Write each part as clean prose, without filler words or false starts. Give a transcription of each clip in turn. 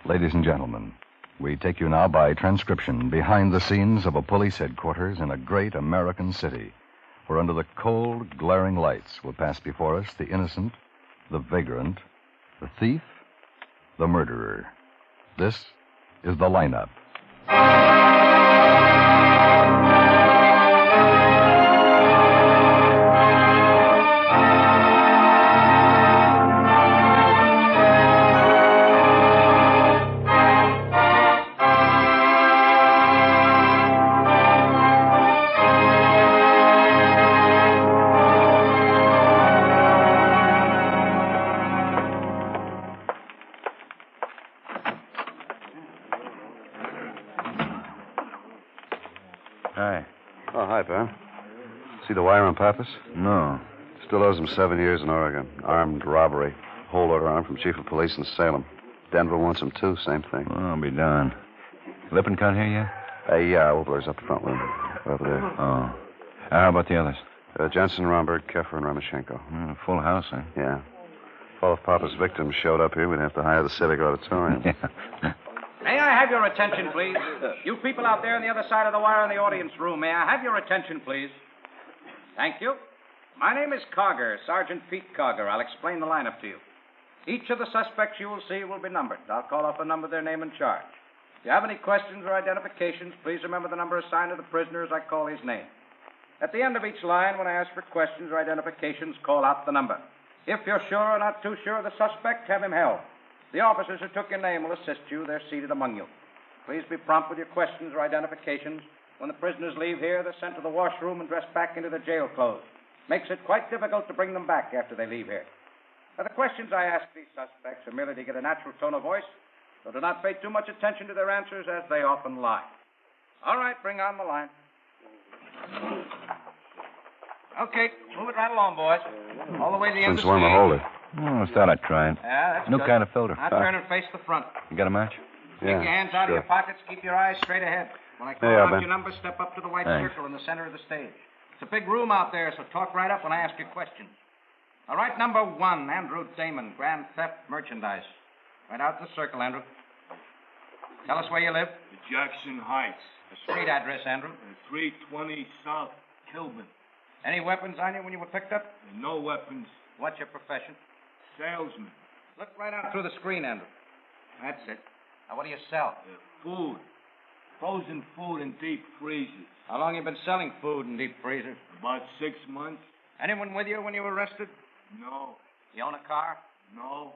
Ladies and gentlemen, we take you now by transcription behind the scenes of a police headquarters in a great American city, where under the cold, glaring lights will pass before us the innocent, the vagrant, the thief, the murderer. This is the lineup. Hi. Oh, hi, pal. See the wire on Pappas? No. Still owes him 7 years in Oregon. Armed robbery. Hold order on him from Chief of Police in Salem. Denver wants him, too. Same thing. Well, I'll be darned. Lippincott here yet? Yeah, Obler's up the front room. Over there. Oh. How about the others? Jensen, Romberg, Keffer, and Ramachenko. Full house, huh? Yeah. If all of Papa's victims showed up here, we'd have to hire the Civic Auditorium. Yeah. May I have your attention, please? You people out there on the other side of the wire in the audience room, may I have your attention, please? Thank you. My name is Cogger, Sergeant Pete Cogger. I'll explain the lineup to you. Each of the suspects you will see will be numbered. I'll call off a number, their name, and charge. If you have any questions or identifications, please remember the number assigned to the prisoner as I call his name. At the end of each line, when I ask for questions or identifications, call out the number. If you're sure or not too sure of the suspect, have him held. The officers who took your name will assist you. They're seated among you. Please be prompt with your questions or identifications. When the prisoners leave here, they're sent to the washroom and dressed back into their jail clothes. Makes it quite difficult to bring them back after they leave here. Now, the questions I ask these suspects are merely to get a natural tone of voice, so do not pay too much attention to their answers, as they often lie. All right, bring on the line. Okay, move it right along, boys. All the way to the end of Since the when to stage. hold it? I thought I'd try it. Yeah, that's New good. kind of filter. Now turn and face the front. You got a match? Take your hands out of your pockets. Keep your eyes straight ahead. When I call Yeah, out Ben. your number, step up to the white Thanks. circle in the center of the stage. It's a big room out there, so talk right up when I ask you questions. All right, number 1, Andrew Damon, Grand Theft Merchandise. Right out in the circle, Andrew. Tell us where you live. Jackson Heights, The street address, Andrew. 320 South Kilburn. Any weapons on you when you were picked up? No weapons. What's your profession? Salesman. Look right out through the screen, Andrew. That's it. Now, what do you sell? Food. Frozen food in deep freezers. How long you been selling food in deep freezers? About 6 months. Anyone with you when you were arrested? No. You own a car? No.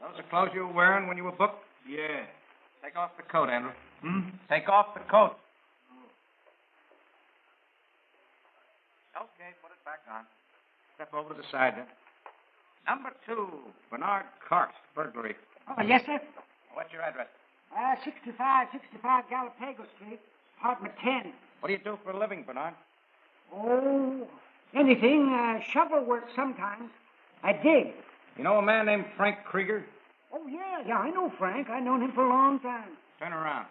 Those are clothes you were wearing when you were booked? Yeah. Take off the coat, Andrew. Take off the coat. Okay, put it back on. Step over to the side, then. Number 2, Bernard Clark's burglary. Oh, yes, sir. What's your address? 65 Galapagos Street, apartment 10. What do you do for a living, Bernard? Oh, anything. Shovel work sometimes. I dig. You know a man named Frank Krieger? Oh, yeah, I know Frank. I've known him for a long time. Turn around.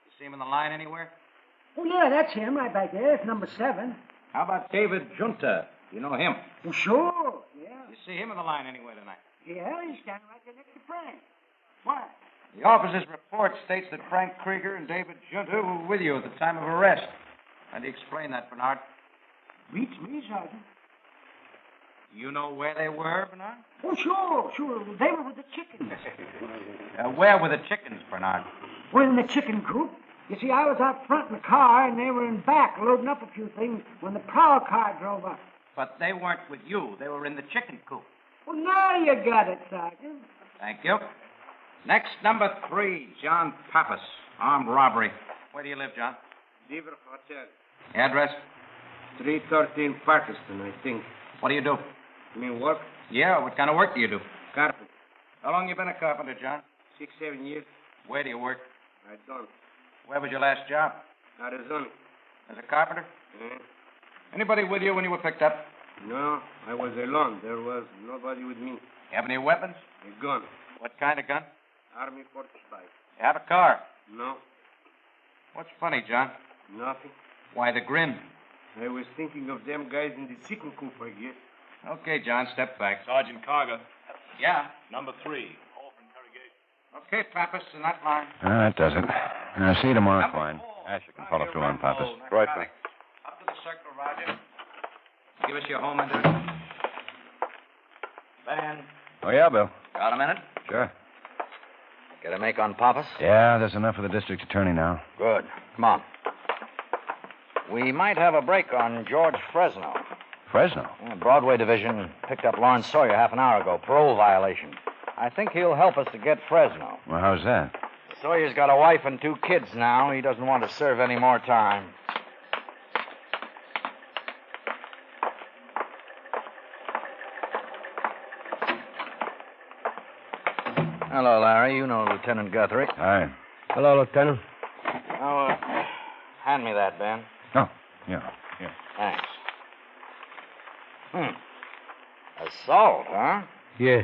You see him in the line anywhere? Oh, yeah, that's him right back there. It's number 7. How about David Junta? You know him? Oh, sure, yeah. You see him in the line anywhere tonight? Yeah, he's standing right there next to Frank. Why? The officer's report states that Frank Krieger and David Junta were with you at the time of arrest. How do you explain that, Bernard? Beats me, Sergeant. You know where they were, Bernard? Oh, sure. They were with the chickens. Where were the chickens, Bernard? We're in the chicken coop. You see, I was out front in the car, and they were in back loading up a few things when the prowl car drove up. But they weren't with you. They were in the chicken coop. Well, now you got it, Sergeant. Thank you. Next, number 3, John Pappas, armed robbery. Where do you live, John? Beaver Hotel. Address? 313 Parkerston, I think. What do you do? You mean work? Yeah, what kind of work do you do? Carpet. How long you been a carpenter, John? 6-7 years. Where do you work? I don't. Where was your last job? Arizona. As a carpenter? Anybody with you when you were picked up? No, I was alone. There was nobody with me. You have any weapons? A gun. What kind of gun? Army 45. You have a car? No, What's funny, John? nothing. Why the grin? I was thinking of them guys in the chicken coop, I guess. Okay, John, step back. Sergeant Carger. Yeah. Number 3. Call for interrogation. Okay, Pappas, in that line. That does it. See you tomorrow, Klein. Asher can follow through on Pappas. Right, man. Up to the circle, Roger. Give us your home address. Ben. Oh, yeah, Bill. Got a minute? Sure. Get a make on Pappas? Yeah, there's enough for the district attorney now. Good. Come on. We might have a break on George Fresno. Fresno? Yeah, Broadway Division picked up Lawrence Sawyer half an hour ago. Parole violation. I think he'll help us to get Fresno. Well, how's that? Sawyer's got a wife and 2 kids now. He doesn't want to serve any more time. Hello, Larry. You know Lieutenant Guthrie. Hi. Hello, Lieutenant. Oh, hand me that, Ben. Oh, yeah. Thanks. Assault, huh? Yeah.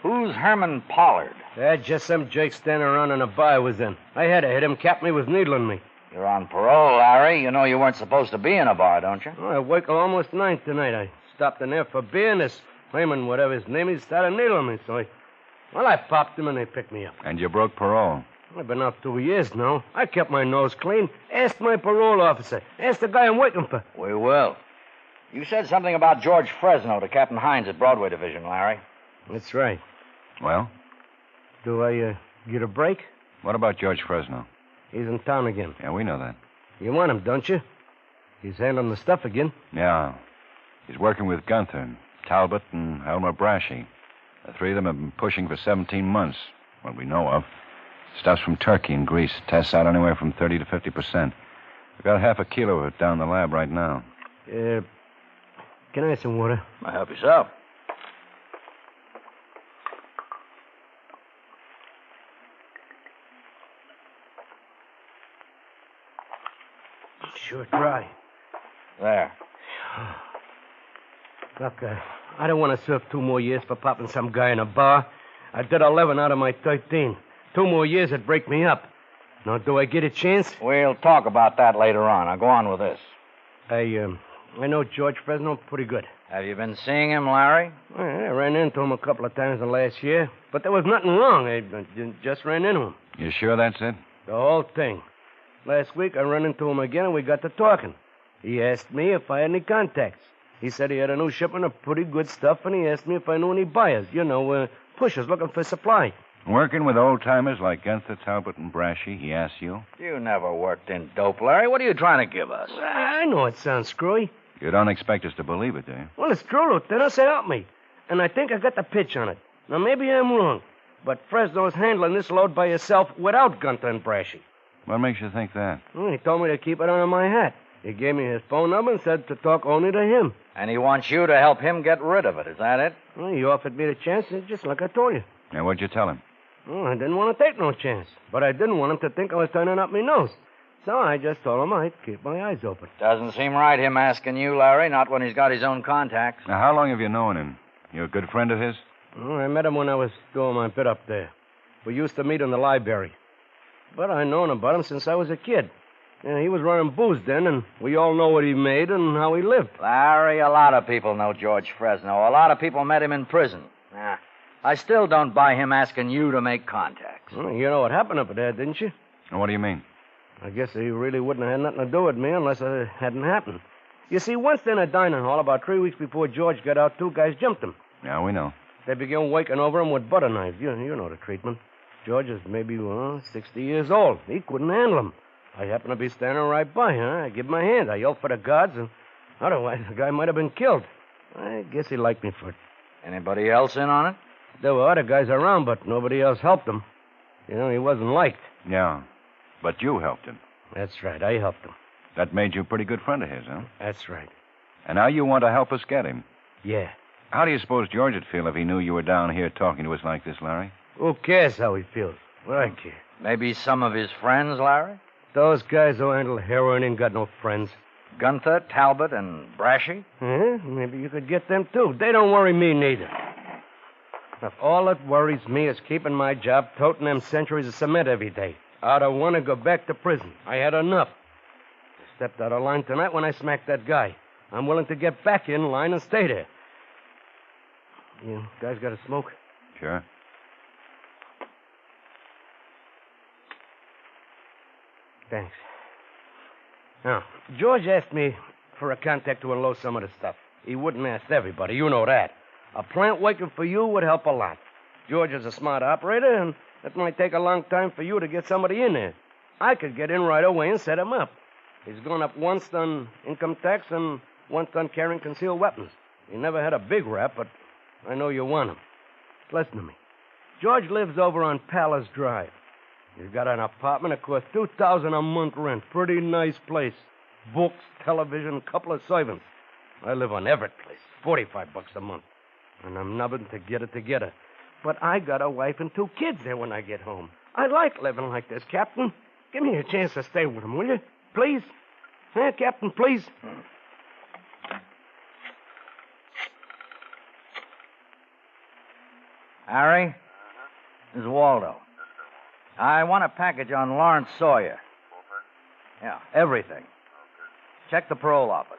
Who's Herman Pollard? Just some jerk standing around in a bar I was in. I had to hit him. Capped me with needling me. You're on parole, Larry. You know you weren't supposed to be in a bar, don't you? I work till almost 9 tonight. I stopped in there for beer, and this Raymond, whatever his name is, started needling me. So I popped him, and they picked me up. And you broke parole. I've been out 2 years now. I kept my nose clean. Ask my parole officer. Ask the guy I'm working for. We will. You said something about George Fresno to Captain Hines at Broadway Division, Larry. That's right. Well, Do I get a break? what about George Fresno? He's in town again. Yeah, we know that. You want him, don't you? He's handling the stuff again. Yeah. He's working with Gunther, Talbot, and Elmer Brashy. The 3 of them have been pushing for 17 months, what we know of. Stuff's from Turkey and Greece. Tests out anywhere from 30 to 50%. We've got half a kilo of it down the lab right now. Can I have some water? Help yourself. Sure dry. There. Look, I don't want to serve 2 more years for popping some guy in a bar. I did 11 out of my 13. 2 more years would break me up. Now, do I get a chance? We'll talk about that later on. I'll go on with this. I know George Fresno pretty good. Have you been seeing him, Larry? I ran into him a couple of times the last year, but there was nothing wrong. I just ran into him. You sure that's it? The whole thing. Last week, I ran into him again, and we got to talking. He asked me if I had any contacts. He said he had a new shipment of pretty good stuff, and he asked me if I knew any buyers. Pushers looking for supply. Working with old-timers like Gunther, Talbot, and Brashy, he asked you? You never worked in dope, Larry. What are you trying to give us? I know it sounds screwy. You don't expect us to believe it, do you? Well, it's true, Lieutenant. So help me. And I think I got the pitch on it. Now, maybe I'm wrong, but Fresno's handling this load by himself without Gunther and Brashy. What makes you think that? Well, he told me to keep it under my hat. He gave me his phone number and said to talk only to him. And he wants you to help him get rid of it. Is that it? Well, he offered me the chance, just like I told you. Now, what'd you tell him? Well, I didn't want to take no chance, but I didn't want him to think I was turning up my nose. So I just told him I'd keep my eyes open. Doesn't seem right, him asking you, Larry, not when he's got his own contacts. Now, how long have you known him? You a good friend of his? Well, I met him when I was doing my bit up there. We used to meet in the library. But I known about him since I was a kid. He was running booze then, and we all know what he made and how he lived. Larry, a lot of people know George Fresno. A lot of people met him in prison. I still don't buy him asking you to make contacts. Well, you know what happened up there, didn't you? What do you mean? I guess he really wouldn't have had nothing to do with me unless it hadn't happened. You see, once in a dining hall, about 3 weeks before George got out, 2 guys jumped him. Yeah, we know. They began working over him with butter knives. You know the treatment. George is maybe 60 years old. He couldn't handle him. I happened to be standing right by, I give him a hand. I yelled for the guards, and otherwise the guy might have been killed. I guess he liked me for it. Anybody else in on it? There were other guys around, but nobody else helped him. He wasn't liked. Yeah. But you helped him. That's right. I helped him. That made you a pretty good friend of his, huh? That's right. And now you want to help us get him. Yeah. How do you suppose George would feel if he knew you were down here talking to us like this, Larry? Who cares how he feels? Well, I care. Maybe some of his friends, Larry? Those guys who handle heroin ain't got no friends. Gunther, Talbot, and Brashy? Maybe you could get them, too. They don't worry me, neither. If all that worries me is keeping my job toting them centuries of cement every day, I don't want to go back to prison. I had enough. I stepped out of line tonight when I smacked that guy. I'm willing to get back in line and stay there. You guys got a smoke? Sure. Thanks. Now, George asked me for a contact to unload some of the stuff. He wouldn't ask everybody. You know that. A plant working for you would help a lot. George is a smart operator, and it might take a long time for you to get somebody in there. I could get in right away and set him up. He's gone up once on income tax and once on carrying concealed weapons. He never had a big rap, but I know you want him. Listen to me. George lives over on Palace Drive. He's got an apartment that costs $2,000 a month rent. Pretty nice place. Books, television, a couple of servants. I live on Everett Place. $45 a month. And I'm nubbing to get it together. But I got a wife and 2 kids there when I get home. I like living like this, Captain. Give me a chance to stay with him, will you? Please? Huh, Captain, please? Harry? This is Waldo. I want a package on Lawrence Sawyer. Yeah, everything. Check the parole office.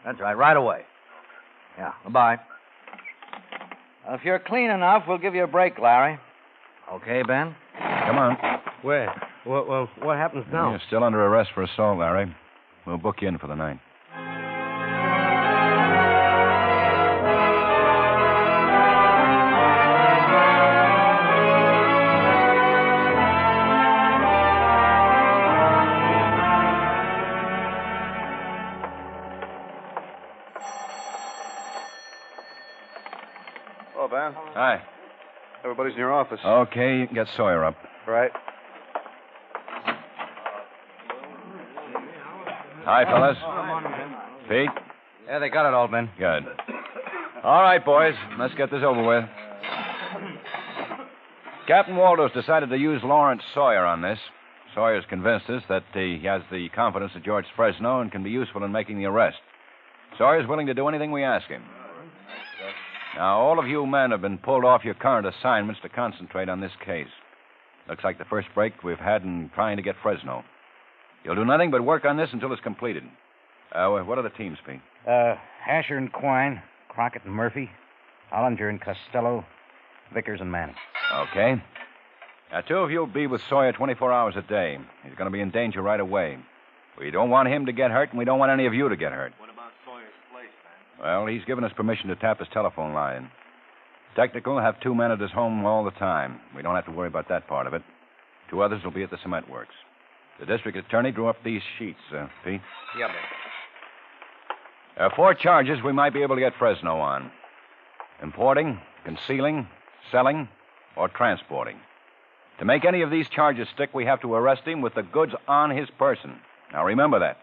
That's right away. Yeah, bye. If you're clean enough, we'll give you a break, Larry. Okay, Ben? Come on. Where? Well, what happens now? You're still under arrest for assault, Larry. We'll book you in for the night. Hello, Ben. Hi. Everybody's in your office. Okay, you can get Sawyer up. Right. Hi, fellas. Pete? Yeah, they got it all, Ben. Good. All right, boys. Let's get this over with. Captain Waldo's decided to use Lawrence Sawyer on this. Sawyer's convinced us that he has the confidence of George Fresno and can be useful in making the arrest. Sawyer's willing to do anything we ask him. Now, all of you men have been pulled off your current assignments to concentrate on this case. Looks like the first break we've had in trying to get Fresno. You'll do nothing but work on this until it's completed. What are the teams, Pete? Asher and Quine, Crockett and Murphy, Hollinger and Costello, Vickers and Manning. Okay. Now, 2 of you will be with Sawyer 24 hours a day. He's going to be in danger right away. We don't want him to get hurt, and we don't want any of you to get hurt. What about Sawyer's place, man? Well, he's given us permission to tap his telephone line. Technical will have 2 men at his home all the time. We don't have to worry about that part of it. 2 others will be at the cement works. The district attorney drew up these sheets, Pete. Yeah, Ben. 4 charges we might be able to get Fresno on. Importing, concealing, selling, or transporting. To make any of these charges stick, we have to arrest him with the goods on his person. Now, remember that.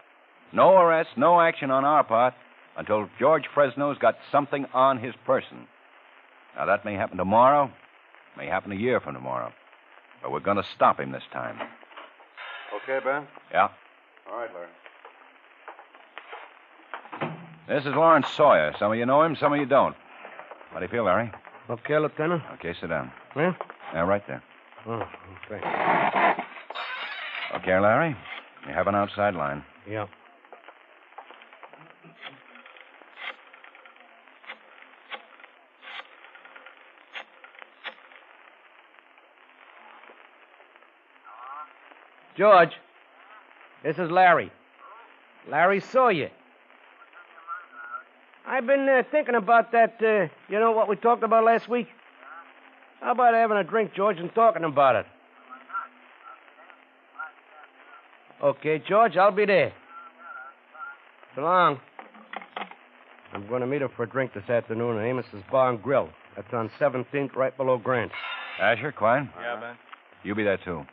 No arrest, no action on our part until George Fresno's got something on his person. Now, that may happen tomorrow, may happen a year from tomorrow. But we're going to stop him this time. Okay, Ben? Yeah? All right, Larry. This is Lawrence Sawyer. Some of you know him, some of you don't. How do you feel, Larry? Okay, Lieutenant. Okay, sit down. Yeah? Yeah, right there. Oh, okay. Okay, Larry. You have an outside line. Yeah. George, this is Larry. Larry Sawyer. I've been thinking about that, you know what we talked about last week? How about having a drink, George, and talking about it? Okay, George, I'll be there. So long. I'm going to meet him for a drink this afternoon at Amos's Bar and Grill. That's on 17th, right below Grant. Asher, Quine? Yeah, Ben. You be there, too.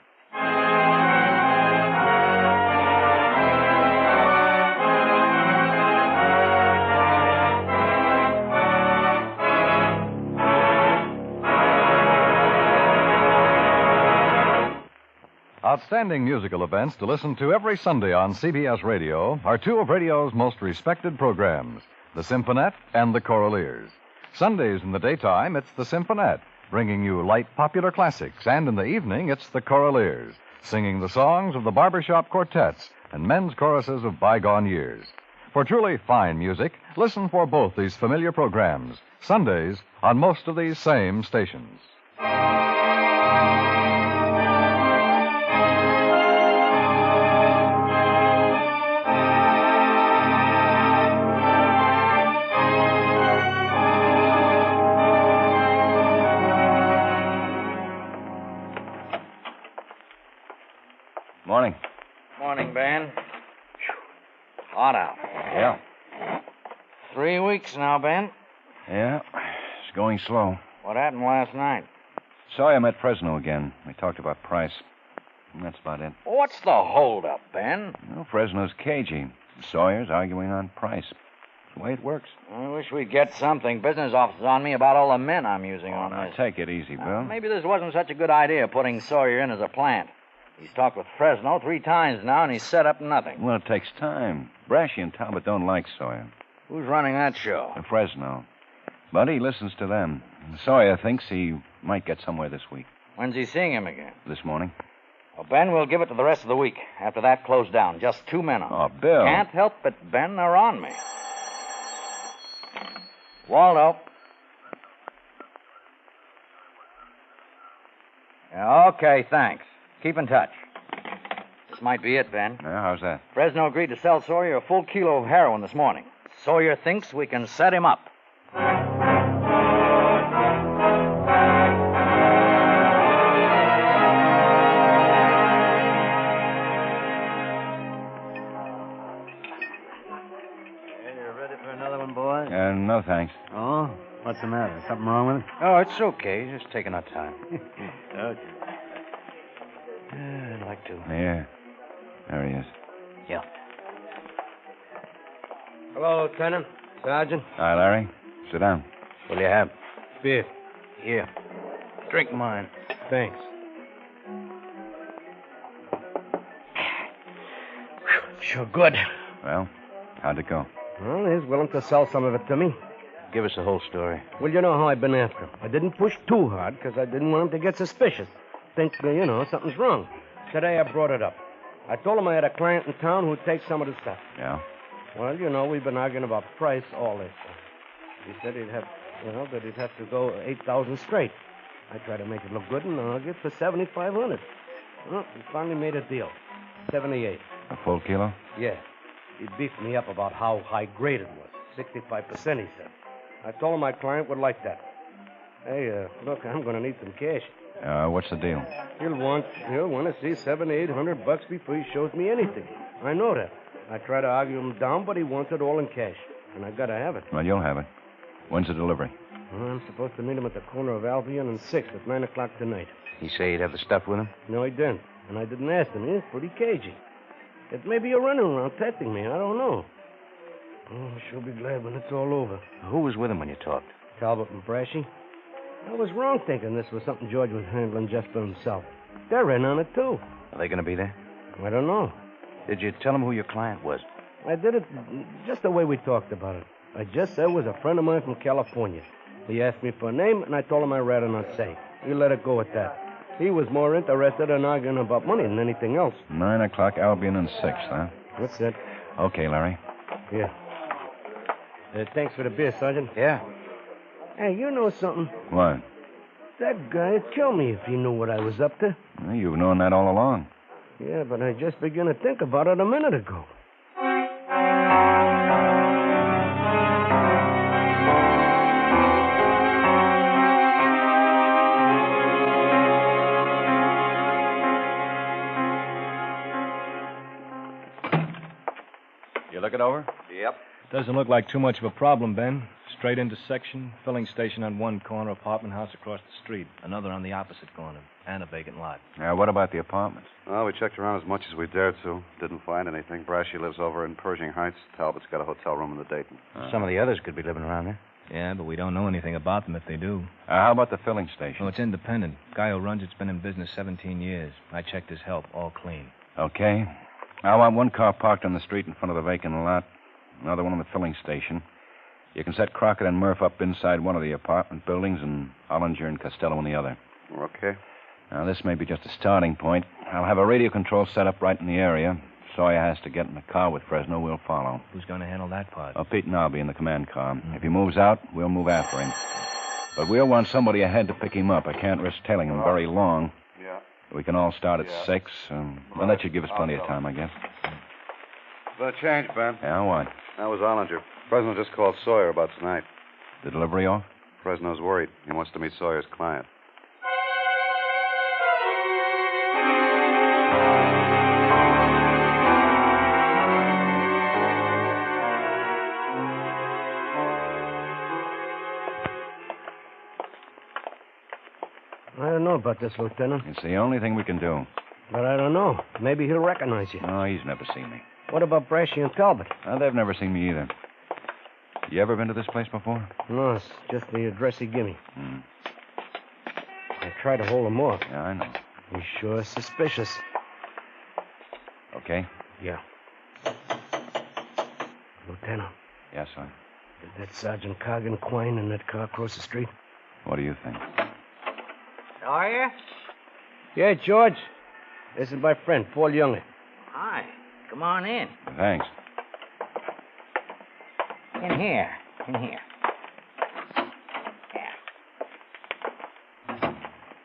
Outstanding musical events to listen to every Sunday on CBS Radio are 2 of radio's most respected programs, the Symphonette and the Choraleers. Sundays in the daytime, it's the Symphonette, bringing you light popular classics, and in the evening, it's the Choraleers, singing the songs of the barbershop quartets and men's choruses of bygone years. For truly fine music, listen for both these familiar programs, Sundays on most of these same stations. Morning. Morning, Ben. Hot out. Yeah. 3 weeks now, Ben. Yeah. It's going slow. What happened last night? Sawyer met Fresno again. We talked about price. And that's about it. What's the holdup, Ben? Well, Fresno's cagey. Sawyer's arguing on price. It's the way it works. I wish we'd get something. Business office on me about all the men I'm using on Now, this. take it easy, Bill. Maybe this wasn't such a good idea, putting Sawyer in as a plant. He's talked with Fresno 3 times now, and he's set up nothing. Well, it takes time. Brashy and Talbot don't like Sawyer. Who's running that show? Fresno. But he listens to them. Sawyer thinks he might get somewhere this week. When's he seeing him again? This morning. Well, Ben, we'll give it to the rest of the week. After that, close down. Just 2 men on. Oh, Bill. Can't help it, Ben. They're on me. Waldo. Yeah, okay, thanks. Keep in touch. This might be it, Ben. Yeah, how's that? Fresno agreed to sell Sawyer a full kilo of heroin this morning. Sawyer thinks we can set him up. No, thanks. Oh? What's the matter? Something wrong with it? Oh, it's okay. Just taking our time. Okay. I'd like to. Yeah. There he is. Yeah. Hello, Lieutenant. Sergeant. Hi, Larry. Sit down. What do you have? Beer. Here. Drink mine. Thanks. Sure good. Well, how'd it go? Well, he's willing to sell some of it to me. Give us the whole story. Well, you know how I've been after him. I didn't push too hard because I didn't want him to get suspicious. Think, something's wrong. Today I brought it up. I told him I had a client in town who'd take some of the stuff. Yeah? Well, we've been arguing about price all this. He said he'd have to go 8,000 straight. I tried to make it look good and argued for 7,500. Well, he finally made a deal. 78. A full kilo? Yeah. He beefed me up about how high grade it was. 65%, he said. I told him my client would like that. Hey, look, I'm going to need some cash. What's the deal? He'll want to see $700-800 before he shows me anything. I know that. I try to argue him down, but he wants it all in cash. And I got to have it. Well, you'll have it. When's the delivery? Well, I'm supposed to meet him at the corner of Albion and 6th at 9 o'clock tonight. He say he'd have the stuff with him? No, he didn't. And I didn't ask him. He's pretty cagey. It may be a running around testing me. I don't know. Oh, I shall be glad when it's all over. Who was with him when you talked? Talbot and Brashy. I was wrong thinking this was something George was handling just for himself. They're in on it, too. Are they going to be there? I don't know. Did you tell him who your client was? I did it just the way we talked about it. I just said it was a friend of mine from California. He asked me for a name, and I told him I'd rather not say. We let it go at that. He was more interested in arguing about money than anything else. 9 o'clock, Albion and 6th, huh? That's it. Okay, Larry. Yeah. Thanks for the beer, Sergeant. Yeah. Hey, you know something? What? That guy'd kill me if he knew what I was up to. Well, you've known that all along. Yeah, but I just began to think about it a minute ago. You look it over? Yep. Doesn't look like too much of a problem, Ben. Straight intersection, filling station on one corner, apartment house across the street, another on the opposite corner, and a vacant lot. What about the apartments? Well, we checked around as much as we dared to. Didn't find anything. Brashy lives over in Pershing Heights. Talbot's got a hotel room in the Dayton. Some of the others could be living around there. Yeah, but we don't know anything about them if they do. How about the filling station? Well, it's independent. Guy who runs it's been in business 17 years. I checked his help, all clean. Okay. I want one car parked on the street in front of the vacant lot, another one on the filling station. You can set Crockett and Murph up inside one of the apartment buildings and Ollinger and Costello in the other. Okay. Now, this may be just a starting point. I'll have a radio control set up right in the area. Sawyer has to get in the car with Fresno. We'll follow. Who's going to handle that part? Pete and I'll be in the command car. If he moves out, we'll move after him. But we'll want somebody ahead to pick him up. I can't risk tailing him very long. Yeah. We can all start at 6. Well, that should give us plenty of time, I guess. Been a change, Ben. Yeah, what? That was Ollinger. Fresno just called Sawyer about tonight. The delivery off? Fresno's worried. He wants to meet Sawyer's client. about this, Lieutenant. It's the only thing we can do. But I don't know. Maybe he'll recognize you. No, he's never seen me. What about Brashy and Talbot? They've never seen me either. You ever been to this place before? No, it's just the address he gave me. Hmm. I tried to hold him off. Yeah, I know. He's sure suspicious. Okay? Yeah. Lieutenant, Yes, sir. did that Sergeant Cargan Quine in that car across the street? What do you think? Are you? Yeah, George. This is my friend, Paul Younger. Hi. Come on in. Thanks. In here. Yeah.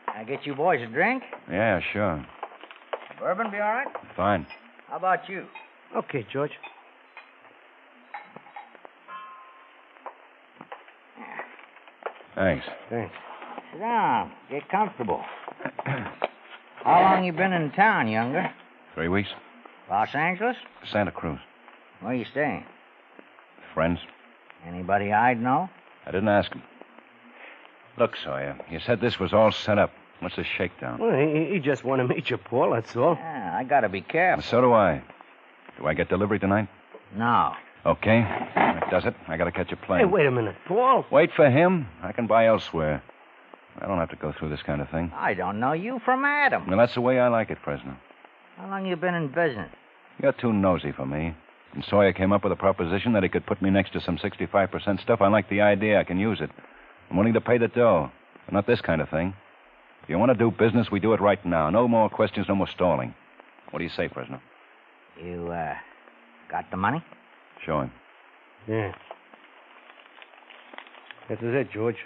I get you boys a drink? Yeah, sure. Bourbon be all right? Fine. How about you? Okay, George. Thanks. Thanks. Sit down. Get comfortable. How long you been in town, Younger? 3 weeks. Los Angeles? Santa Cruz. Where you staying? Friends? Anybody I'd know? I didn't ask him. Look, Sawyer, you said this was all set up. What's the shakedown? Well, he just want to meet you, Paul, that's all. Yeah, I gotta be careful. So do I. Do I get delivery tonight? No. Okay. That does it. I gotta catch a plane. Hey, wait a minute, Paul. Wait for him. I can buy elsewhere. I don't have to go through this kind of thing. I don't know you from Adam. Well, that's the way I like it, Fresno. How long you been in business? You're too nosy for me. And Sawyer came up with a proposition that he could put me next to some 65% stuff. I like the idea. I can use it. I'm willing to pay the dough. But not this kind of thing. If you want to do business, we do it right now. No more questions, no more stalling. What do you say, Fresno? You, got the money? Show him. Yeah. This is it, George.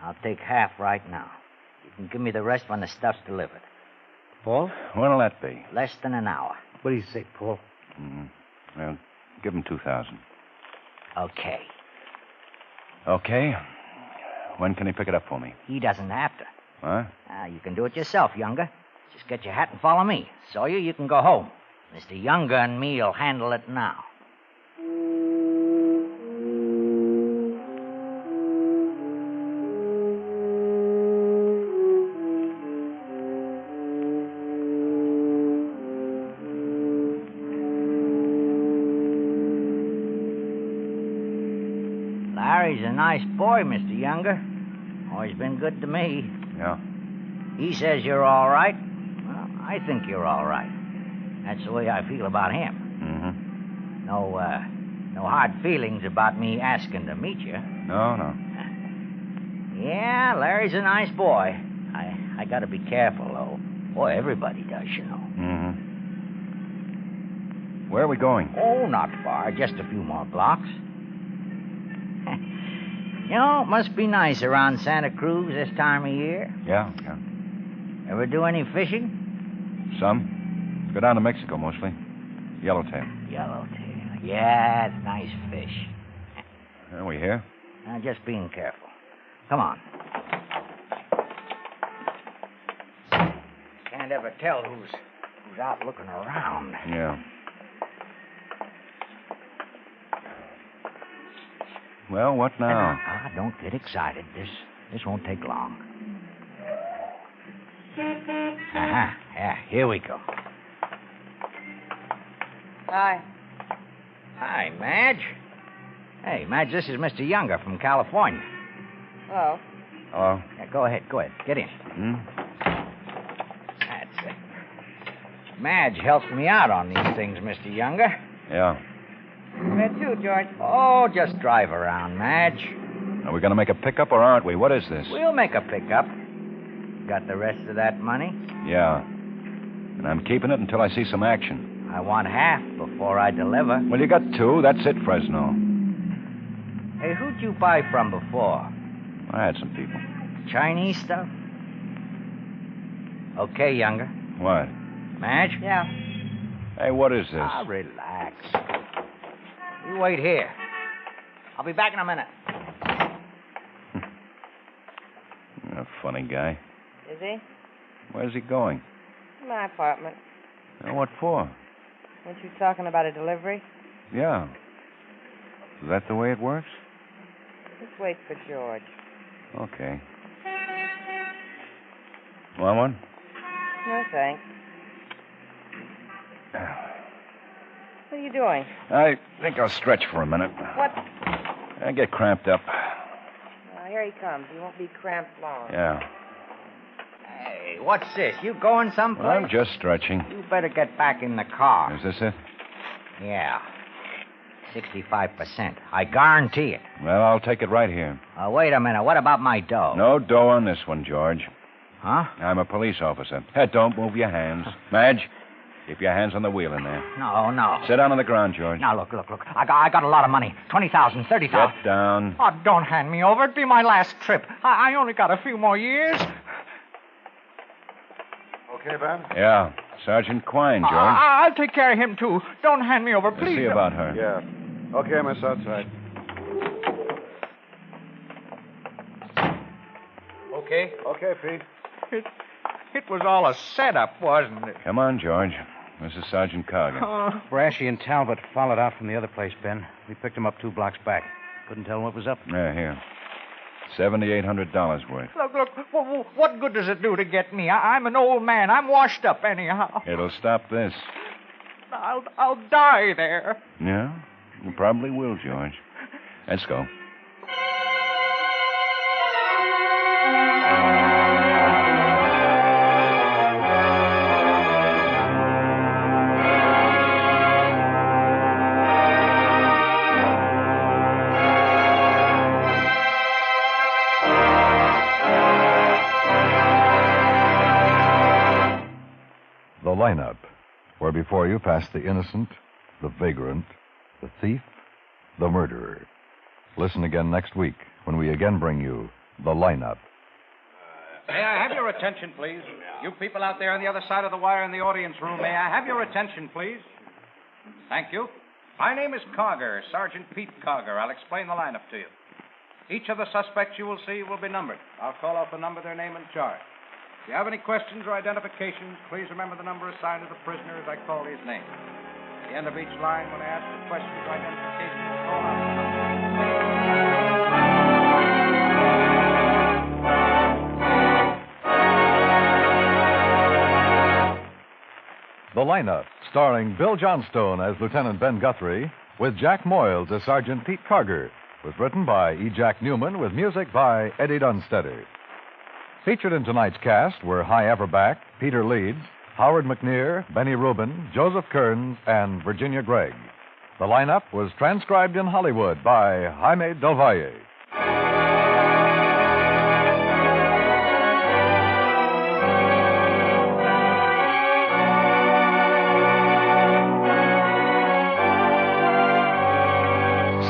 I'll take half right now. You can give me the rest when the stuff's delivered. Paul? When'll that be? Less than an hour. What do you say, Paul? Well, give him 2,000. Okay. Okay. When can he pick it up for me? He doesn't have to. Huh? You can do it yourself, Younger. Just get your hat and follow me. Sawyer, you can go home. Mr. Younger and me'll handle it now. Larry's a nice boy, Mr. Younger. Always been good to me. Yeah. He says you're all right. Well, I think you're all right. That's the way I feel about him. Mm-hmm. No hard feelings about me asking to meet you. No. Yeah, Larry's a nice boy. I gotta be careful, though. Boy, everybody does, you know. Mm-hmm. Where are we going? Oh, not far. Just a few more blocks. You know, it must be nice around Santa Cruz this time of year. Yeah. Ever do any fishing? Some. Go down to Mexico, mostly. Yellowtail. Yellowtail. Yeah, it's nice fish. Are we here? Just being careful. Come on. Can't ever tell who's out looking around. Yeah. Well, what now? Don't get excited. This won't take long. Yeah, here we go. Hi. Hi, Madge. Hey, Madge, this is Mr. Younger from California. Hello. Hello. Yeah, go ahead. Get in. Hmm? That's it. Madge helps me out on these things, Mr. Younger. Yeah. Where to, George? Oh, just drive around, Madge. Are we going to make a pickup or aren't we? What is this? We'll make a pickup. Got the rest of that money? Yeah. And I'm keeping it until I see some action. I want half before I deliver. Well, you got 2. That's it, Fresno. Hey, who'd you buy from before? I had some people. Chinese stuff? Okay, Younger. What? Madge? Yeah. Hey, what is this? Relax. You wait here. I'll be back in a minute. You're a funny guy. Is he? Where's he going? My apartment. What for? Weren't you talking about a delivery? Yeah. Is that the way it works? Just wait for George. Okay. Want one? No, thanks. What are you doing? I think I'll stretch for a minute. What? I get cramped up. Here he comes. He won't be cramped long. Yeah. Hey, what's this? You going someplace? Well, I'm just stretching. You better get back in the car. Is this it? Yeah. 65%. I guarantee it. Well, I'll take it right here. Wait a minute. What about my dough? No dough on this one, George. Huh? I'm a police officer. Hey, don't move your hands. Madge, keep your hands on the wheel in there. No. Sit down on the ground, George. Now, look. I got a lot of money. 20,000, 30,000. Get down. Oh, don't hand me over. It'd be my last trip. I only got a few more years. Okay, Ben? Yeah. Sergeant Quine, George. I'll take care of him, too. Don't hand me over, please. See about her. Yeah. Okay, Miss Outside. Okay? Okay, Pete. It was all a setup, wasn't it? Come on, George. This is Sergeant Cargan. Brashy and Talbot followed out from the other place, Ben. We picked them up 2 blocks back. Couldn't tell what was up. Yeah, here. $7,800 worth. Look. What good does it do to get me? I'm an old man. I'm washed up anyhow. It'll stop this. I'll die there. Yeah? You probably will, George. Let's go. The lineup, where before you pass the innocent, the vagrant, the thief, the murderer. Listen again next week when we again bring you the lineup. May I have your attention, please? You people out there on the other side of the wire in the audience room, may I have your attention, please? Thank you. My name is Cogger, Sergeant Pete Cogger. I'll explain the lineup to you. Each of the suspects you will see will be numbered. I'll call out the number, their name, and charge. If you have any questions or identifications, please remember the number assigned to the prisoner as I call his name. At the end of each line, when I ask for questions or identifications, call out the number. The lineup, starring Bill Johnstone as Lieutenant Ben Guthrie, with Jack Moyles as Sergeant Pete Carger, was written by E. Jack Newman with music by Eddie Dunstetter. Featured in tonight's cast were Hy Everback, Peter Leeds, Howard McNear, Benny Rubin, Joseph Kearns, and Virginia Gregg. The lineup was transcribed in Hollywood by Jaime Del Valle.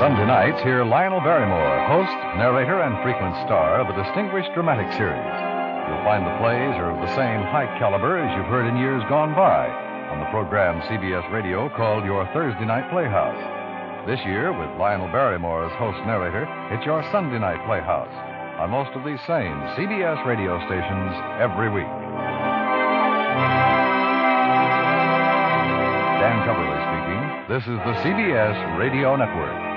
Sunday nights, hear Lionel Barrymore, host, narrator, and frequent star of a distinguished dramatic series. You'll find the plays are of the same high caliber as you've heard in years gone by on the program CBS Radio called Your Thursday Night Playhouse. This year, with Lionel Barrymore as host-narrator, it's your Sunday Night Playhouse on most of these same CBS radio stations every week. Dan Coverly speaking. This is the CBS Radio Network.